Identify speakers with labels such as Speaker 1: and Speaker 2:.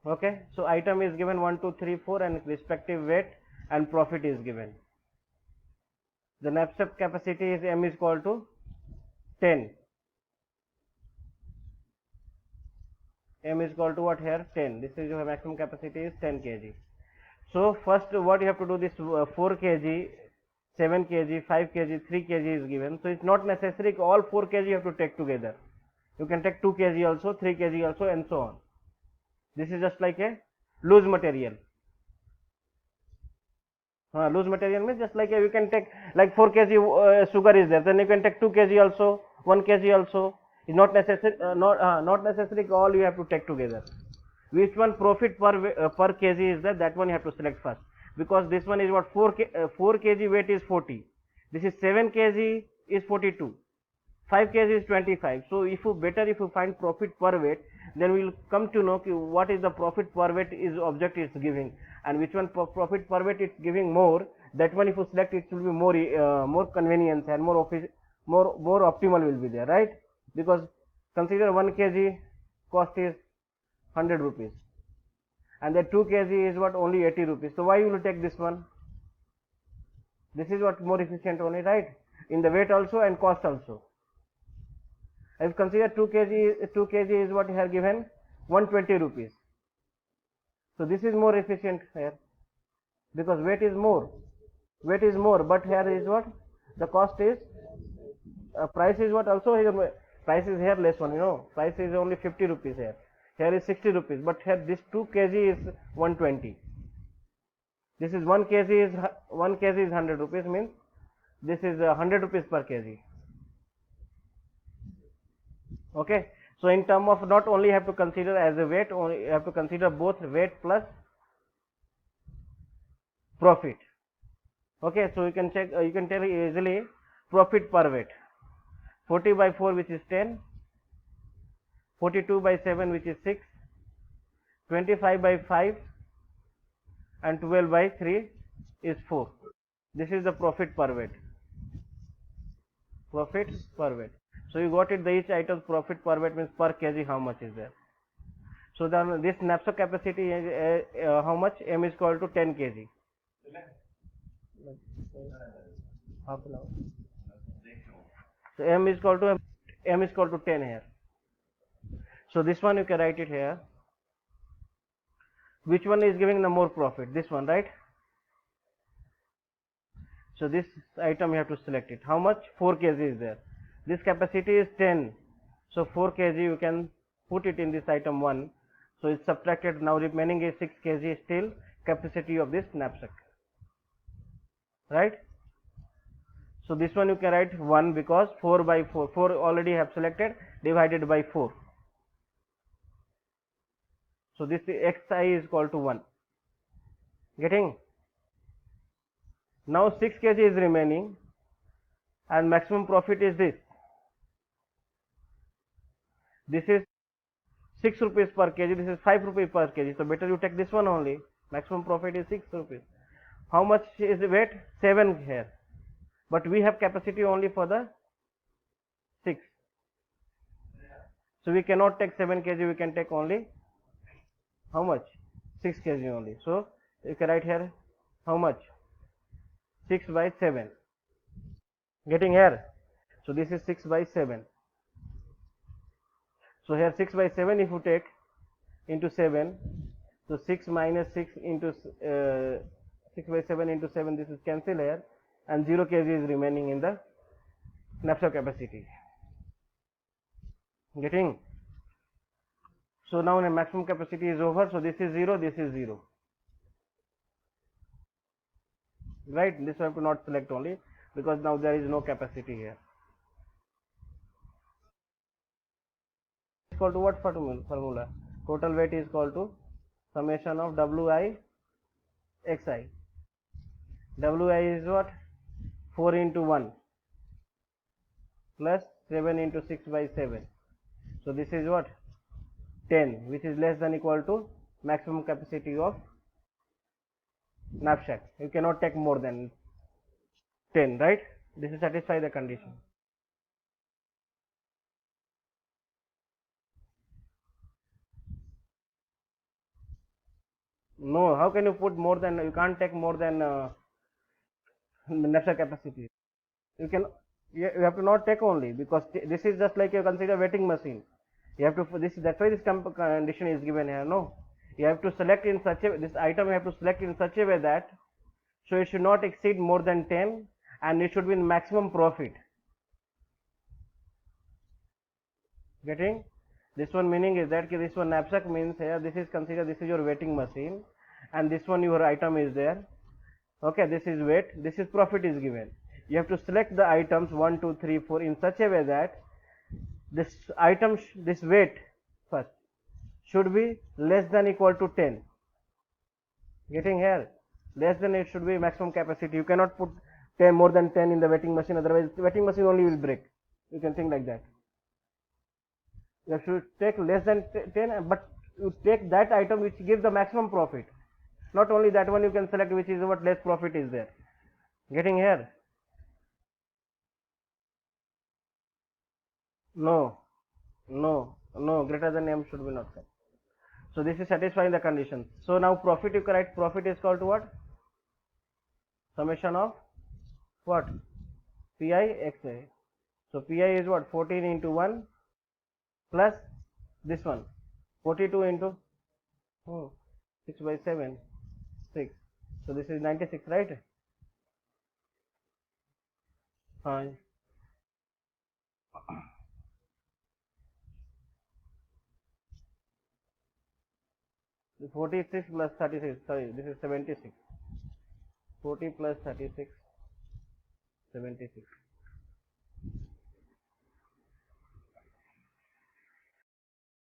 Speaker 1: Okay, so item is given 1, 2, 3, 4 and respective weight and profit is given. The knapsack capacity is M is equal to 10. M is equal to what here? 10. This is your maximum capacity is 10 kg. So first what you have to do, this 4 kg, 7 kg, 5 kg, 3 kg is given. So it's not necessary all 4 kg you have to take together. You can take 2 kg also, 3 kg also and so on. This is just like a loose material. Loose material means just like you can take like 4 kg sugar is there, then you can take 2 kg also, 1 kg also. It's not necessary, not necessary all you have to take together. Which one profit per kg is there, that one you have to select first, because this one is what 4 kg weight is 40, this is 7 kg is 42, 5 kg is 25. So if you find profit per weight, then we will come to know what is the profit per weight is object is giving, and which one profit per weight is giving more, that one if you select it will be more convenience and more optimal will be there, right? Because consider 1 kg cost is 100 rupees and the 2 kg is what only 80 rupees. So why you will take this one? This is what more efficient only, right? In the weight also and cost also. If consider 2 kg is what you have given 120 rupees. So this is more efficient here because weight is more, but here is what the cost is, price is what also here, price is here less one, price is only 50 rupees here. Here is 60 rupees, but here this 2 kg is 120. This is 1 kg is 100 rupees, means this is 100 rupees per kg. Okay, so in term of not only have to consider as a weight, only you have to consider both weight plus profit. Okay, so you can check, you can tell easily profit per weight. 40 by 4 which is 10, 42 by 7 which is 6, 25 by 5 and 12 by 3 is 4. This is the profit per weight. Profit per weight. So you got it, the each item's profit per weight means per kg how much is there. So then this knapsack capacity is how much? M is equal to 10 kg. Half an hour. So M is equal to 10 here. So this one you can write it here. Which one is giving the more profit? This one, right? So this item you have to select it. How much? 4 kg is there. This capacity is 10. So 4 kg you can put it in this item 1. So it's subtracted. Now remaining is 6 kg still capacity of this knapsack. Right? So this one you can write 1 because 4 by 4. 4 already have selected, divided by 4. So this xi is equal to 1. Getting? Now 6 kg is remaining and maximum profit is this. This is 6 rupees per kg, this is 5 rupees per kg. So better you take this one only. Maximum profit is 6 rupees. How much is the weight? 7 here. But we have capacity only for the 6. So we cannot take 7 kg, we can take only how much? 6 kg only. So you can write here how much? 6 by 7. Getting here? So this is 6 by 7. So here 6 by 7 if you take into 7, so 6 minus 6 into 6 by 7 into 7, this is cancel here, and 0 kg is remaining in the knapsack capacity. Getting? So now the maximum capacity is over, so this is 0, this is 0. Right? This I have to not select only because now there is no capacity here. Equal to what formula? Total weight is equal to summation of Wi xi. Wi is what? 4 into 1 plus 7 into 6 by 7. So this is what? 10, which is less than equal to maximum capacity of knapsack. You cannot take more than 10, right? This is satisfy the condition. No, how can you put more than, you can't take more than knapsack capacity. You can, you have to not take only, because this is just like you consider wetting machine. You have to, this, that's why this condition is given here, no? You have to select in such a, this item you have to select in such a way that, so it should not exceed more than 10 and it should be in maximum profit. Getting? This one meaning is that this one knapsack means here, this is considered, this is your wetting machine and this one your item is there. Okay, this is weight, this is profit is given. You have to select the items 1, 2, 3, 4 in such a way that this item, this weight first should be less than equal to 10. Getting here? Less than, it should be maximum capacity. You cannot put 10 more than 10 in the wetting machine, otherwise the wetting machine only will break. You can think like that. You should take less than 10, but you take that item which gives the maximum profit. Not only that one, you can select which is what less profit is there. Getting here? No, no, greater than m should be not come. So this is satisfying the conditions. So now profit, you can write profit is called to what? Summation of what? Pi xi. So Pi is what? 14 into 1 plus this one. 42 into 6 by 7, 6. So this is 96, right? 46 plus 36, sorry, this is 76. 40 plus 36, 76.